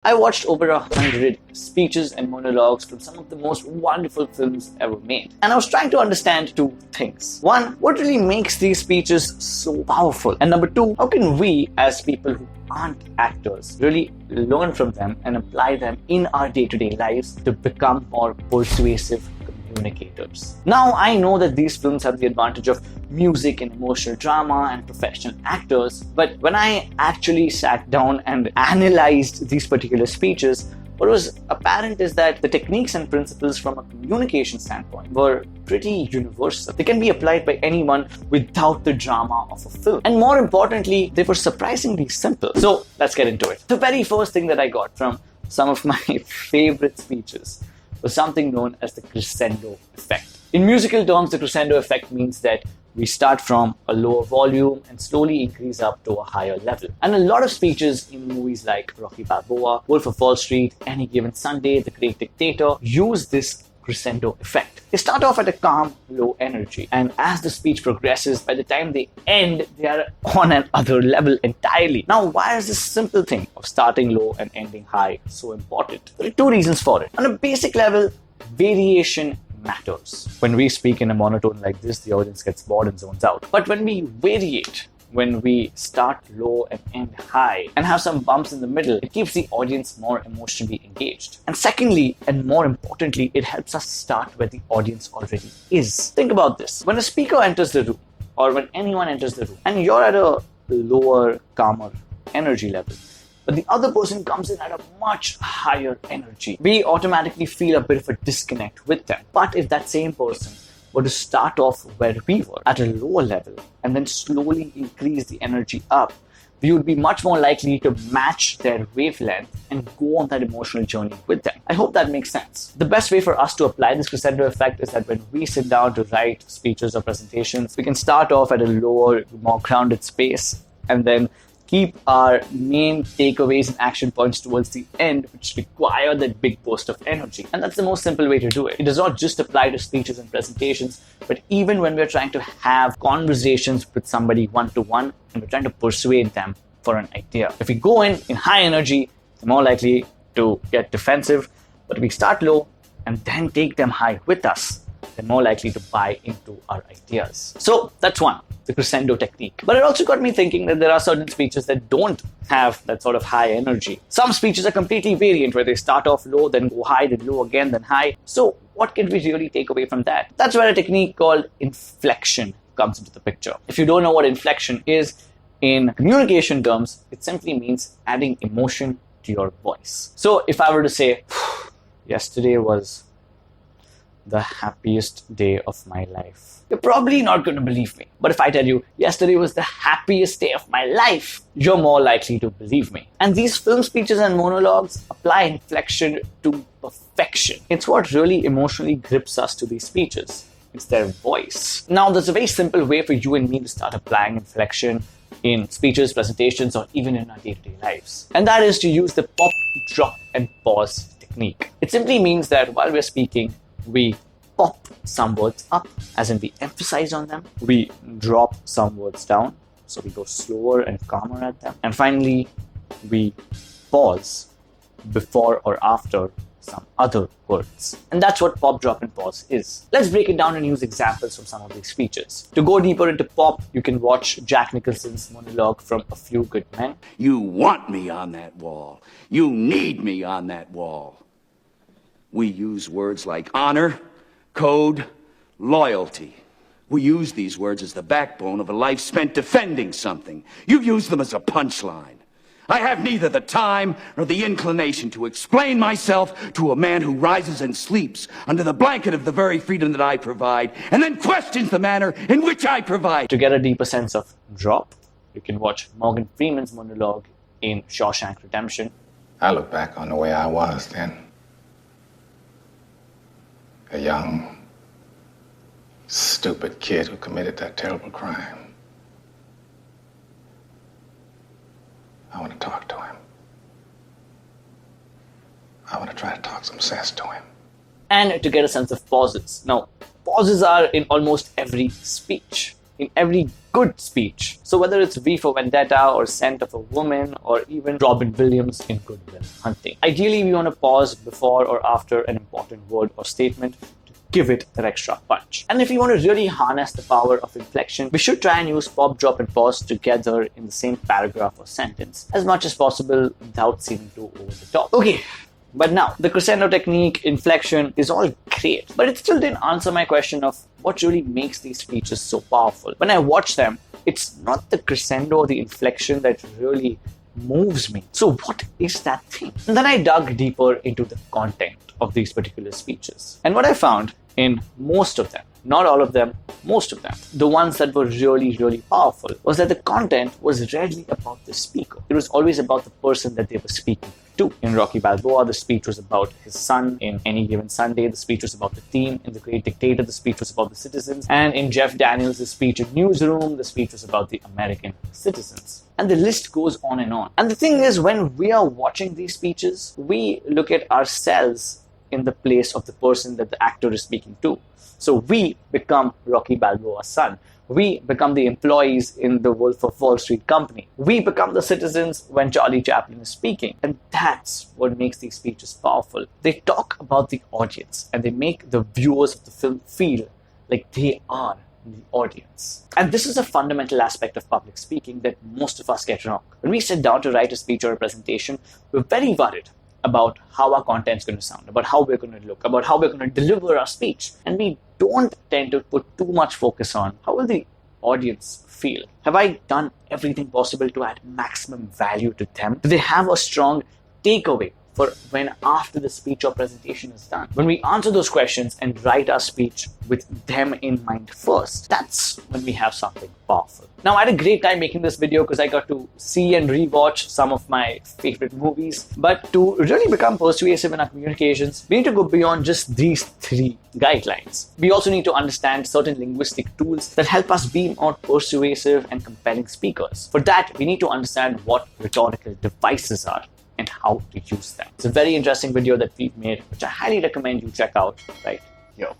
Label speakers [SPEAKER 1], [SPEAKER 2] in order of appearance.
[SPEAKER 1] I watched over 100 speeches and monologues from some of the most wonderful films ever made. And I was trying to understand two things. One, what really makes these speeches so powerful? And number two, how can we, as people who aren't actors, really learn from them and apply them in our day-to-day lives to become more persuasive communicators? Now, I know that these films have the advantage of music and emotional drama and professional actors, but when I actually sat down and analyzed these particular speeches, what was apparent is that the techniques and principles from a communication standpoint were pretty universal. They can be applied by anyone without the drama of a film. And more importantly, they were surprisingly simple. So let's get into it. The very first thing that I got from some of my favorite speeches was something known as the crescendo effect. In musical terms, the crescendo effect means that we start from a lower volume and slowly increase up to a higher level. And a lot of speeches in movies like Rocky Balboa, Wolf of Wall Street, Any Given Sunday, The Great Dictator use this crescendo effect. They start off at a calm, low energy, and as the speech progresses, by the time they end, they are on another level entirely. Now, why is this simple thing of starting low and ending high so important? There are two reasons for it. On a basic level, variation matters. When we speak in a monotone like this, the audience gets bored and zones out. But when we variate, when we start low and end high and have some bumps in the middle, it keeps the audience more emotionally engaged. And secondly, and more importantly, it helps us start where the audience already is. Think about this. When a speaker enters the room, or when anyone enters the room, and you're at a lower, calmer energy level, but the other person comes in at a much higher energy, we automatically feel a bit of a disconnect with them. But if that same person were to start off where we were, at a lower level, and then slowly increase the energy up, we would be much more likely to match their wavelength and go on that emotional journey with them. I hope that makes sense. The best way for us to apply this crescendo effect is that when we sit down to write speeches or presentations, we can start off at a lower, more grounded space, and then keep our main takeaways and action points towards the end, which require that big burst of energy. And that's the most simple way to do it. It does not just apply to speeches and presentations, but even when we're trying to have conversations with somebody one-to-one and we're trying to persuade them for an idea. If we go in high energy, they're more likely to get defensive. But if we start low and then take them high with us, they're more likely to buy into our ideas. So that's one, the crescendo technique. But it also got me thinking that there are certain speeches that don't have that sort of high energy. Some speeches are completely variant, where they start off low, then go high, then low again, then high. So what can we really take away from that? That's where a technique called inflection comes into the picture. If you don't know what inflection is, in communication terms, it simply means adding emotion to your voice. So if I were to say, yesterday was the happiest day of my life, you're probably not going to believe me. But if I tell you, yesterday was the happiest day of my life, you're more likely to believe me. And these film speeches and monologues apply inflection to perfection. It's what really emotionally grips us to these speeches. It's their voice. Now, there's a very simple way for you and me to start applying inflection in speeches, presentations, or even in our day-to-day lives. And that is to use the pop, drop, and pause technique. It simply means that while we're speaking, we pop some words up, as in we emphasize on them. We drop some words down, so we go slower and calmer at them. And finally, we pause before or after some other words. And that's what pop, drop, and pause is. Let's break it down and use examples from some of these speeches. To go deeper into pop, you can watch Jack Nicholson's monologue from A Few Good Men.
[SPEAKER 2] You want me on that wall. You need me on that wall. We use words like honor, code, loyalty. We use these words as the backbone of a life spent defending something. You use them as a punchline. I have neither the time nor the inclination to explain myself to a man who rises and sleeps under the blanket of the very freedom that I provide, and then questions the manner in which I provide.
[SPEAKER 1] To get a deeper sense of drop, you can watch Morgan Freeman's monologue in Shawshank Redemption.
[SPEAKER 3] I look back on the way I was then. A young, stupid kid who committed that terrible crime. I want to talk to him. I want to try to talk some sense to him.
[SPEAKER 1] And to get a sense of pauses. Now, pauses are in almost every speech. in every good speech. So whether it's V for Vendetta or Scent of a Woman or even Robin Williams in Good Will Hunting. Ideally, we want to pause before or after an important word or statement to give it that extra punch. And if we want to really harness the power of inflection, we should try and use pop, drop, and pause together in the same paragraph or sentence as much as possible without seeming too over the top. Okay. But now, the crescendo technique, inflection is all great, but it still didn't answer my question of what really makes these speeches so powerful. When I watch them, it's not the crescendo or the inflection that really moves me. So what is that thing? And then I dug deeper into the content of these particular speeches. And what I found in most of them, not all of them, most of them, the ones that were really, really powerful, was that the content was rarely about the speaker. It was always about the person that they were speaking to. In Rocky Balboa, the speech was about his son. In Any Given Sunday, the speech was about the team. In The Great Dictator, the speech was about the citizens. And in Jeff Daniels' speech in Newsroom, the speech was about the American citizens. And the list goes on and on. And the thing is, when we are watching these speeches, we look at ourselves in the place of the person that the actor is speaking to. So we become Rocky Balboa's son. We become the employees in the Wolf of Wall Street company. We become the citizens when Charlie Chaplin is speaking. And that's what makes these speeches powerful. They talk about the audience and they make the viewers of the film feel like they are the audience. And this is a fundamental aspect of public speaking that most of us get wrong. When we sit down to write a speech or a presentation, we're very worried about how our content's going to sound, about how we're going to look, about how we're going to deliver our speech. And we don't tend to put too much focus on how will the audience feel. Have I done everything possible to add maximum value to them? Do they have a strong takeaway for when after the speech or presentation is done? When we answer those questions and write our speech with them in mind first, that's when we have something powerful. Now, I had a great time making this video because I got to see and rewatch some of my favorite movies. But to really become persuasive in our communications, we need to go beyond just these 3 guidelines. We also need to understand certain linguistic tools that help us be more persuasive and compelling speakers. For that, we need to understand what rhetorical devices are and how to use them. It's a very interesting video that we've made, which I highly recommend you check out right here.